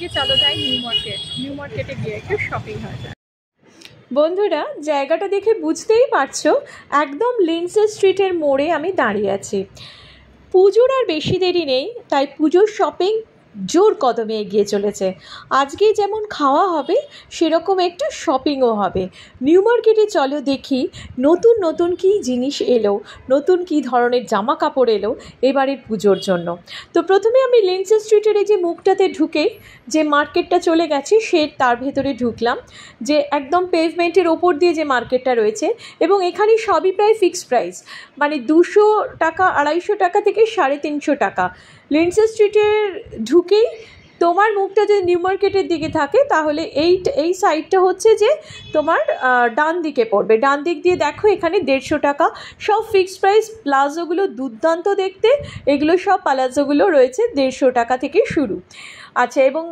থেকে চলো যাই নিউ মার্কেটে গিয়ে একটু শপিং হয়ে যায়। বন্ধুরা, জায়গাটা দেখে বুঝতেই পারছো একদম লিন্ডসে স্ট্রিটের মোড়ে আমি দাঁড়িয়ে আছি। পুজোর আর বেশি দেরি নেই, তাই পুজোর শপিং জোর কদমে এগিয়ে চলেছে। আজকে যেমন খাওয়া হবে সেরকম একটু শপিংও হবে। নিউ মার্কেটে চলো দেখি নতুন নতুন কী জিনিস এলো, নতুন কী ধরনের জামা কাপড় এলো এবারের পুজোর জন্য। তো প্রথমে আমি লিন্ডসে স্ট্রিটের এই যে মুখটাতে ঢুকে যে মার্কেটটা চলে গেছি তার ভেতরে ঢুকলাম, যে একদম পেভমেন্টের ওপর দিয়ে যে মার্কেটটা রয়েছে, এবং এখানে সবই প্রায় ফিক্সড প্রাইস, মানে 200 টাকা, 250 টাকা থেকে 350 টাকা। লিন্ডসে স্ট্রিটের ঢুকেই তোমার মুখটা যদি নিউ মার্কেটের দিকে থাকে তাহলে এই সাইডটা হচ্ছে যে তোমার ডান দিকে পড়বে। ডান দিক দিয়ে দেখো এখানে 150 টাকা, সব ফিক্সড প্রাইস। প্লাজোগুলো দুর্দান্ত দেখতে, এগুলো সব প্লাজোগুলো রয়েছে 150 টাকা থেকে শুরু। আচ্ছা, এবং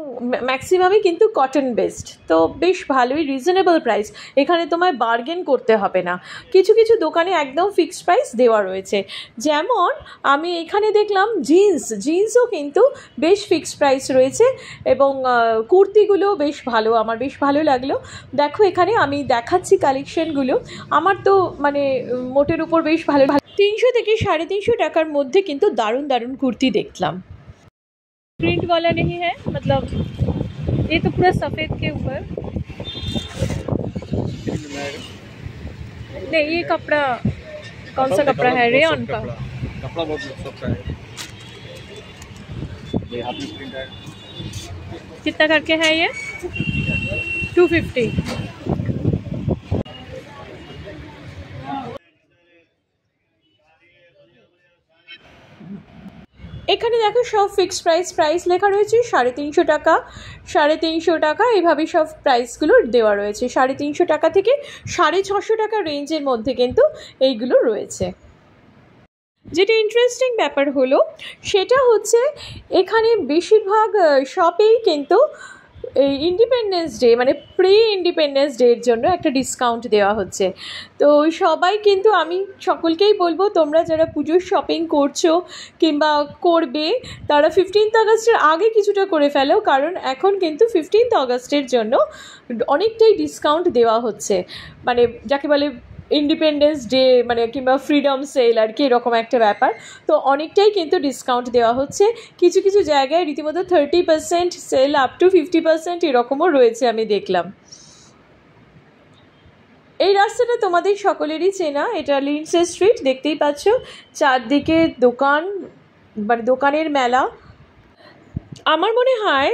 ম্যাক্সিমামই কিন্তু কটন বেসড, তো বেশ ভালোই রিজনেবল প্রাইস। এখানে তোমায় বার্গেন করতে হবে না। কিছু কিছু দোকানে একদম ফিক্সড প্রাইস দেওয়া রয়েছে, যেমন আমি এখানে দেখলাম জিন্সও কিন্তু বেশ ফিক্সড প্রাইস রয়েছে, এবং কুর্তিগুলো বেশ ভালো, আমার বেশ ভালো লাগলো। দেখো এখানে আমি দেখাচ্ছি কালেকশনগুলো, আমার তো মানে মোটের উপর বেশ ভালো 300 থেকে 350 টাকার মধ্যে কিন্তু দারুণ দারুণ কুর্তি দেখলাম। प्रिंट वाला नहीं है, मतलब ये तो पूरा सफ़ेद के ऊपर नहीं, ये कपड़ा कौन सा कपड़ा है? रेयन का कपड़ा बहुत सस्ता है। ये हाथ में प्रिंट है। कितना करके है ये? 250। এখানে দেখো সব ফিক্সড প্রাইস লেখা রয়েছে, 350 টাকা, 350 টাকা, এইভাবে সব প্রাইসগুলো দেওয়া রয়েছে। 350 টাকা থেকে 650 টাকা রেঞ্জের মধ্যে কিন্তু এইগুলো রয়েছে। যেটা ইন্টারেস্টিং ব্যাপার হলো সেটা হচ্ছে এখানে বেশিরভাগ শপেই কিন্তু এই ইন্ডিপেন্ডেন্স ডে, মানে প্রি ইন্ডিপেন্ডেন্স ডের জন্য একটা ডিসকাউন্ট দেওয়া হচ্ছে। তো সবাই কিন্তু, আমি সকলকেই বলবো, তোমরা যারা পুজোর শপিং করছো কিংবা করবে তারা 15th আগস্টের আগে কিছুটা করে ফেলো, কারণ এখন কিন্তু 15th আগস্টের জন্য অনেকটাই ডিসকাউন্ট দেওয়া হচ্ছে, মানে যাকে বলে ইন্ডিপেন্ডেন্স ডে, মানে কিংবা ফ্রিডম সেল আর কি, এরকম একটা ব্যাপার। তো অনেকটাই কিন্তু ডিসকাউন্ট দেওয়া হচ্ছে, কিছু কিছু জায়গায় রীতিমতো 30% সেল, আপ টু 50% এরকমও রয়েছে আমি দেখলাম। এই রাস্তাটা তোমাদের সকলেরই চেনা, এটা লিন্ডসে স্ট্রিট, দেখতেই পাচ্ছ চারদিকে দোকান, মানে দোকানের মেলা। আমার মনে হয়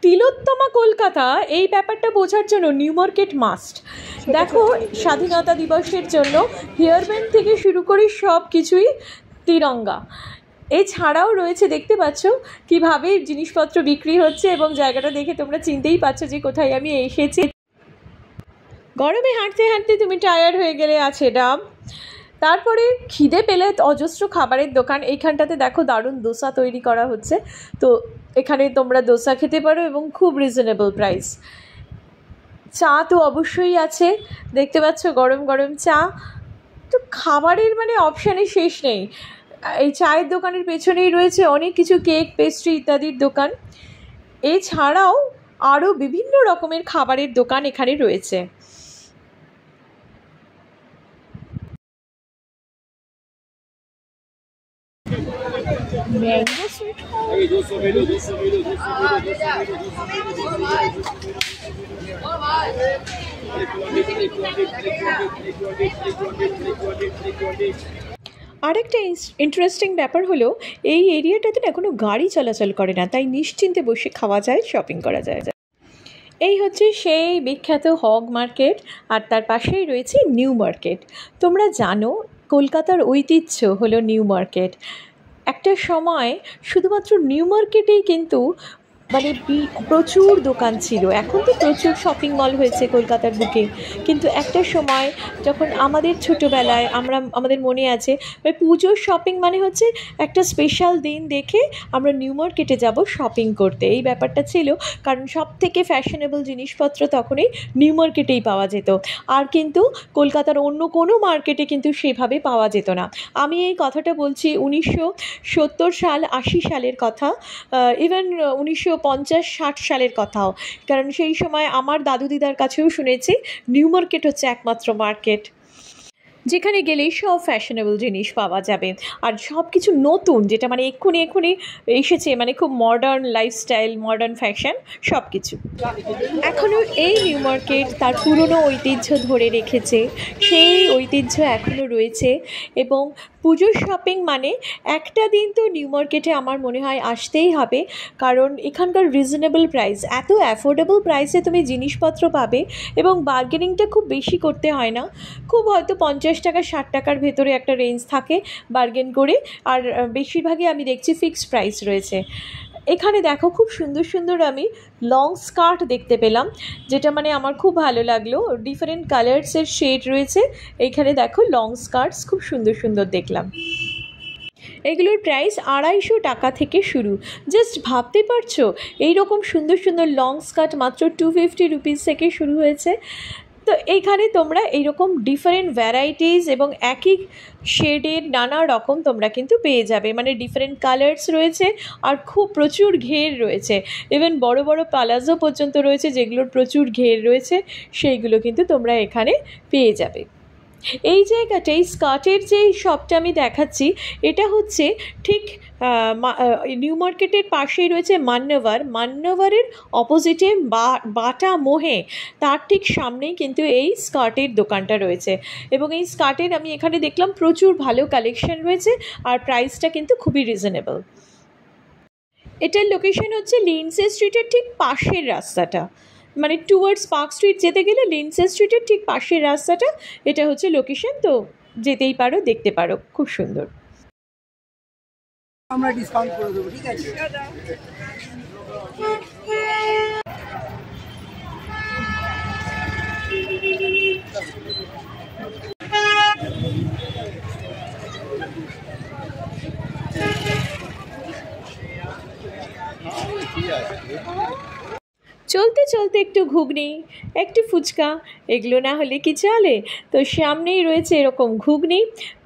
তিলোত্তমা কলকাতা এই ব্যাপারটা বোঝার জন্য নিউ মার্কেট মাস্ট। দেখো স্বাধীনতা দিবসের জন্য হেয়ারব্যান্ড থেকে শুরু করে সব কিছুই তিরঙ্গা। এছাড়াও রয়েছে, দেখতে পাচ্ছ কীভাবে জিনিসপত্র বিক্রি হচ্ছে, এবং জায়গাটা দেখে তোমরা চিনতেই পারছো যে কোথায় আমি এসেছি। গরমে হাঁটতে হাঁটতে তুমি টায়ার্ড হয়ে গেলে আছে ডাব, তারপরে খিদে পেলে অজস্র খাবারের দোকান। এইখানটাতে দেখো দারুণ দোসা তৈরি করা হচ্ছে, তো এখানে তোমরা দোসা খেতে পারো এবং খুব রিজনেবল প্রাইস। চা তো অবশ্যই আছে, দেখতে পাচ্ছ গরম গরম চা। তো খাবারের মানে অপশানের শেষ নেই। এই চায়ের দোকানের পেছনেই রয়েছে অনেক কিছু, কেক, পেস্ট্রি ইত্যাদির দোকান। এছাড়াও আরও বিভিন্ন রকমের খাবারের দোকান এখানে রয়েছে। मैंगो स्वीट আরেকটা ইন্টারেস্টিং ব্যাপার হলো এই এরিয়াটাতে না কোনো গাড়ি চলাচল করে না, তাই নিশ্চিন্তে বসে খাওয়া যায়, শপিং করা যায়। এই হচ্ছে সেই বিখ্যাত হগ মার্কেট, আর তার পাশেই রয়েছে নিউ মার্কেট। তোমরা জানো কলকাতার ঐতিহ্য হলো নিউ মার্কেট। একটা সময় শুধুমাত্র নিউ মার্কেটেই কিন্তু মানে প্রচুর দোকান ছিল, এখন তো প্রচুর শপিং মল হয়েছে কলকাতার বুকে, কিন্তু একটা সময় যখন আমাদের ছোটোবেলায় আমাদের মনে আছে পুজোর শপিং মানে হচ্ছে একটা স্পেশাল দিন দেখে আমরা নিউ মার্কেটে যাব শপিং করতে, এই ব্যাপারটা ছিল। কারণ সব থেকে ফ্যাশনেবল জিনিসপত্র তখনই নিউ মার্কেটেই পাওয়া যেত, আর কিন্তু কলকাতার অন্য কোনো মার্কেটে কিন্তু সেভাবে পাওয়া যেত না। আমি এই কথাটা বলছি 1970 সাল 80 সালের কথা, ইভেন 19 1950-60 সালের কথাও, কারণ সেই সময় আমার দাদু দিদার কাছেও শুনেছি নিউ মার্কেট হচ্ছে একমাত্র মার্কেট যেখানে গেলেই সব ফ্যাশনেবল জিনিস পাওয়া যাবে, আর সব কিছু নতুন, যেটা মানে এক্ষুনি এসেছে, মানে খুব মডার্ন লাইফস্টাইল, মডার্ন ফ্যাশন সব কিছু। এখনও এই নিউ মার্কেট তার পুরনো ঐতিহ্য ধরে রেখেছে, সেই ঐতিহ্য এখনও রয়েছে। এবং পুজোর শপিং মানে একটা দিন তো নিউ মার্কেটে আমার মনে হয় আসতেই হবে, কারণ এখানকার রিজনেবল প্রাইস, এত অ্যাফোর্ডেবল প্রাইসে তুমি জিনিসপত্র পাবে, এবং বার্গেনিংটা খুব বেশি করতে হয় না, খুব হয়তো 50 টাকা 60 টাকার ভেতরে একটা রেঞ্জ থাকে বার্গেন করে, আর বেশিরভাগই আমি দেখছি ফিক্সড প্রাইস রয়েছে। এখানে দেখো খুব সুন্দর সুন্দর আমি লং স্কার্ট দেখতে পেলাম, যেটা মানে আমার খুব ভালো লাগলো, ডিফারেন্ট কালার্সের শেড রয়েছে এইখানে। দেখো লং স্কার্টস খুব সুন্দর সুন্দর দেখলাম, এগুলোর প্রাইস 250 টাকা থেকে শুরু। জাস্ট ভাবতে পারছো এইরকম সুন্দর সুন্দর লং স্কার্ট মাত্র 250 রুপিস থেকে শুরু হয়েছে। তো এইখানে তোমরা এইরকম ডিফারেন্ট ভ্যারাইটিস এবং একই শেডের নানা রকম তোমরা কিন্তু পেয়ে যাবে, মানে ডিফারেন্ট কালার্স রয়েছে, আর খুব প্রচুর ঘের রয়েছে, ইভেন বড় বড় পালাজো পর্যন্ত রয়েছে যেগুলোর প্রচুর ঘের রয়েছে, সেইগুলো কিন্তু তোমরা এখানে পেয়ে যাবে। এই জায়গাটা, এই স্কার্টের যে শপটা আমি দেখাচ্ছি, এটা হচ্ছে ঠিক নিউ মার্কেটের পাশেই রয়েছে মান্যবরের অপোজিটে বাটা মোহে, তার ঠিক সামনেই কিন্তু এই স্কার্টের দোকানটা রয়েছে। এবং এই স্কার্টের আমি এখানে দেখলাম প্রচুর ভালো কালেকশন রয়েছে, আর প্রাইসটা কিন্তু খুবই রিজনেবল। এটার লোকেশন হচ্ছে লিন্ডসে স্ট্রিটের ঠিক পাশের রাস্তাটা, মানে টুয়ার্ডস পার্ক স্ট্রিট যেতে গেলে লিন্ডসে স্ট্রিটের ঠিক পাশের রাস্তাটা, এটা হচ্ছে লোকেশন। তো যেতেই পারো, দেখতে পারো, খুব সুন্দর। আমরা ডিসকাউন্ট করে দেবো, ঠিক আছে? চলতে চলতে একটু ঘুগনি, একটু ফুচকা, এগুলো না হলে কি চলে? তো সামনেই রয়েছে এরকম ঘুগনি,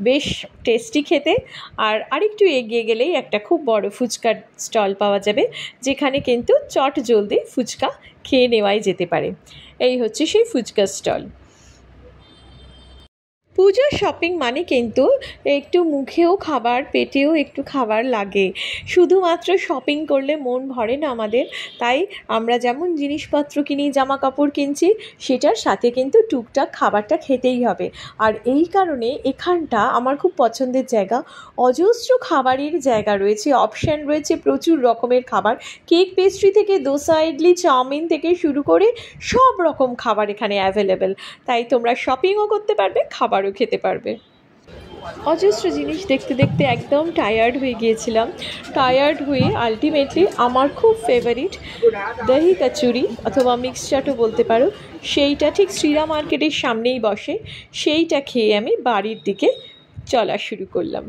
বেশ টেস্টি খেতে। আর আরেকটু এগিয়ে গেলেই একটা খুব বড় ফুচকার স্টল পাওয়া যাবে, যেখানে কিন্তু চট জলদি ফুচকা খেয়ে নেওয়াই যেতে পারে। এই হচ্ছে সেই ফুচকা স্টল। পুজোর শপিং মানে কিন্তু একটু মুখেও খাবার, পেটেও একটু খাবার লাগে, শুধুমাত্র শপিং করলে মন ভরে না আমাদের। তাই আমরা যেমন জিনিসপত্র কিনি, জামা কাপড় কিনছি, সেটার সাথে কিন্তু টুকটাক খাবারটা খেতেই হবে। আর এই কারণে এখানটা আমার খুব পছন্দের জায়গা, অজস্র খাবারের জায়গা রয়েছে, অপশান রয়েছে প্রচুর রকমের খাবার, কেক পেস্ট্রি থেকে দোসা, ইডলি, চাউমিন থেকে শুরু করে সব রকম খাবার এখানে অ্যাভেলেবেল। তাই তোমরা শপিংও করতে পারবে, খাবারও খেতে পারবে। অজস্র জিনিস দেখতে দেখতে একদম টায়ার্ড হয়ে গিয়েছিলাম। টায়ার্ড হয়ে আলটিমেটলি আমার খুব ফেভারিট দহি কচুরি অথবা মিক্স চাটও বলতে পারো, সেইটা ঠিক শ্রীরাম মার্কেটের সামনেই বসে, সেইটা খেয়ে আমি বাড়ির দিকে চলা শুরু করলাম।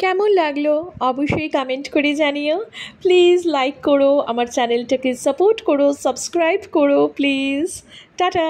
কেমন লাগলো অবশ্যই কমেন্ট করে জানিও। প্লিজ লাইক করো, আমার চ্যানেলটাকে সাপোর্ট করো, সাবস্ক্রাইব করো প্লিজ। টাটা।